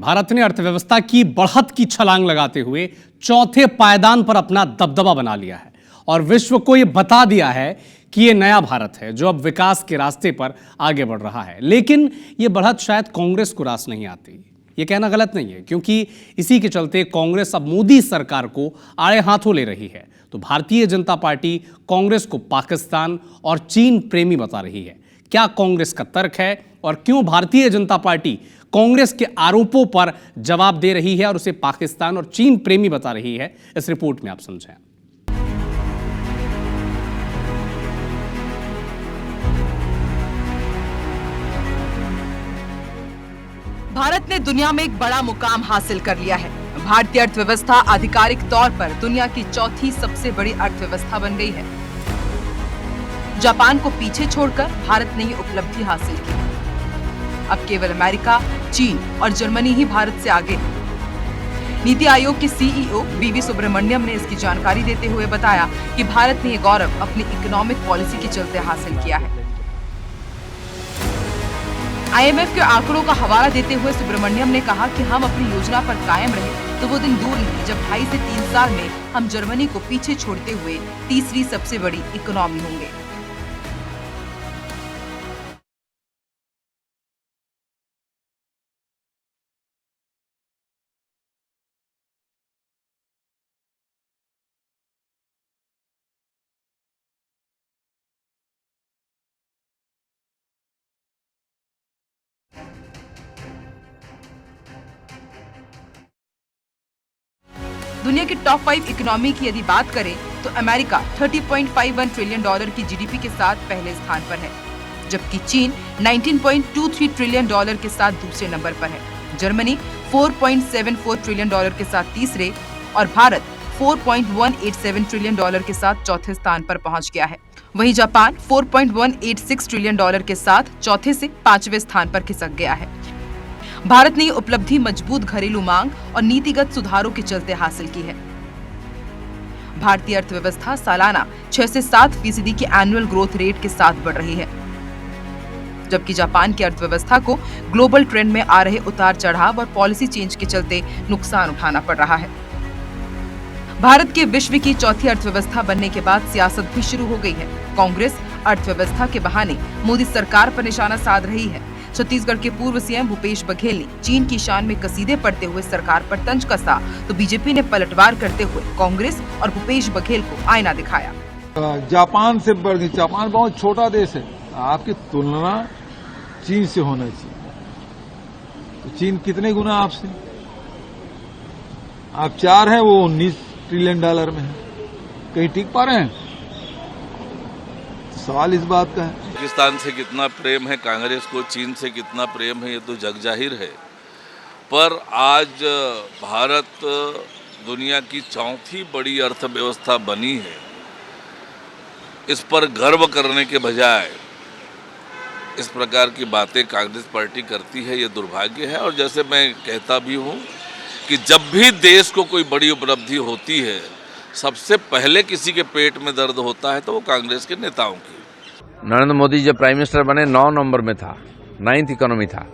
भारत ने अर्थव्यवस्था की बढ़त की छलांग लगाते हुए चौथे पायदान पर अपना दबदबा बना लिया है और विश्व को यह बता दिया है कि यह नया भारत है जो अब विकास के रास्ते पर आगे बढ़ रहा है। लेकिन यह बढ़त शायद कांग्रेस को रास नहीं आती। यह कहना गलत नहीं है, क्योंकि इसी के चलते कांग्रेस अब मोदी सरकार को आड़े हाथों ले रही है। तो भारतीय जनता पार्टी कांग्रेस को पाकिस्तान और चीन प्रेमी बता रही है। क्या कांग्रेस का तर्क है और क्यों भारतीय जनता पार्टी कांग्रेस के आरोपों पर जवाब दे रही है और उसे पाकिस्तान और चीन प्रेमी बता रही है, इस रिपोर्ट में आप समझें। भारत ने दुनिया में एक बड़ा मुकाम हासिल कर लिया है। भारतीय अर्थव्यवस्था आधिकारिक तौर पर दुनिया की चौथी सबसे बड़ी अर्थव्यवस्था बन गई है। जापान को पीछे छोड़कर भारत ने ये उपलब्धि हासिल की। अब केवल अमेरिका, चीन और जर्मनी ही भारत से आगे है। नीति आयोग के सीईओ वी सुब्रमण्यम ने इसकी जानकारी देते हुए बताया कि भारत ने ये गौरव अपनी इकोनॉमिक पॉलिसी के चलते हासिल किया है। IMF के आंकड़ों का हवाला देते हुए सुब्रमण्यम ने कहा कि हम अपनी योजना पर कायम रहे तो वो दिन दूर नहीं जब 2.5 से 3 साल में हम जर्मनी को पीछे छोड़ते हुए तीसरी सबसे बड़ी इकोनॉमी होंगे। दुनिया की टॉप 5 इकोनॉमी की यदि बात करें तो अमेरिका $30.51 ट्रिलियन की जीडीपी के साथ पहले स्थान पर है, जबकि चीन $19.23 ट्रिलियन के साथ दूसरे नंबर पर है। जर्मनी $4.74 ट्रिलियन के साथ तीसरे और भारत $4.187 ट्रिलियन के साथ चौथे स्थान पर पहुंच गया है। वहीं जापान $4.186 ट्रिलियन के साथ चौथे से 5वें स्थान पर खिसक गया है। भारत ने ये उपलब्धि मजबूत घरेलू मांग और नीतिगत सुधारों के चलते हासिल की है। भारतीय अर्थव्यवस्था सालाना 6 से 7% की एनुअल ग्रोथ रेट के साथ बढ़ रही है, जबकि जापान की अर्थव्यवस्था को ग्लोबल ट्रेंड में आ रहे उतार चढ़ाव और पॉलिसी चेंज के चलते नुकसान उठाना पड़ रहा है। भारत के विश्व की चौथी अर्थव्यवस्था बनने के बाद सियासत भी शुरू हो गई है। कांग्रेस अर्थव्यवस्था के बहाने मोदी सरकार पर निशाना साध रही है। छत्तीसगढ़ के पूर्व सीएम भूपेश बघेल ने चीन की शान में कसीदे पढ़ते हुए सरकार पर तंज कसा, तो बीजेपी ने पलटवार करते हुए कांग्रेस और भूपेश बघेल को आईना दिखाया। जापान से बढ़ गई। जापान बहुत छोटा देश है, आपकी तुलना चीन से होना चाहिए। तो चीन कितने गुना आपसे? आप 4 हैं, वो $19 ट्रिलियन में है। कहीं टिक पा रहे हैं? सवाल इस बात का है। पाकिस्तान से कितना प्रेम है कांग्रेस को, चीन से कितना प्रेम है, ये तो जग जाहिर है। पर आज भारत दुनिया की चौथी बड़ी अर्थव्यवस्था बनी है, इस पर गर्व करने के बजाय इस प्रकार की बातें कांग्रेस पार्टी करती है, ये दुर्भाग्य है। और जैसे मैं कहता भी हूँ कि जब भी देश को कोई बड़ी उपलब्धि होती है, सबसे पहले किसी के पेट में दर्द होता है तो वो कांग्रेस के नेताओं की। नरेंद्र मोदी जब प्राइम मिनिस्टर बने 9 नंबर में था, 9th इकोनॉमी था।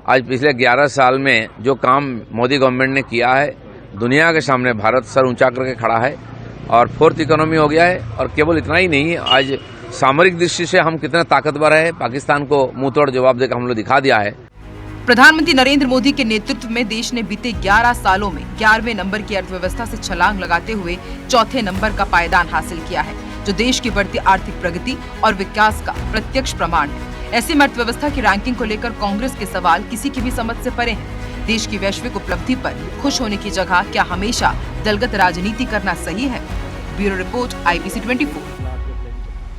आज पिछले 11 साल में जो काम मोदी गवर्नमेंट ने किया है, दुनिया के सामने भारत सर ऊंचा करके खड़ा है और 4th इकोनॉमी हो गया है। और केवल इतना ही नहीं, आज सामरिक दृष्टि से हम कितना ताकतवर है, पाकिस्तान को मुंहतोड़ जवाब देकर हम लोग दिखा दिया है। प्रधानमंत्री नरेंद्र मोदी के नेतृत्व में देश ने बीते 11 सालों में 11वें नंबर की अर्थव्यवस्था से छलांग लगाते हुए चौथे नंबर का पायदान हासिल किया है, जो देश की बढ़ती आर्थिक प्रगति और विकास का प्रत्यक्ष प्रमाण है। ऐसी में अर्थव्यवस्था की रैंकिंग को लेकर कांग्रेस के सवाल किसी की भी समझ से परे हैं। देश की वैश्विक उपलब्धि पर खुश होने की जगह क्या हमेशा दलगत राजनीति करना सही है? Bureau report, IBC 24।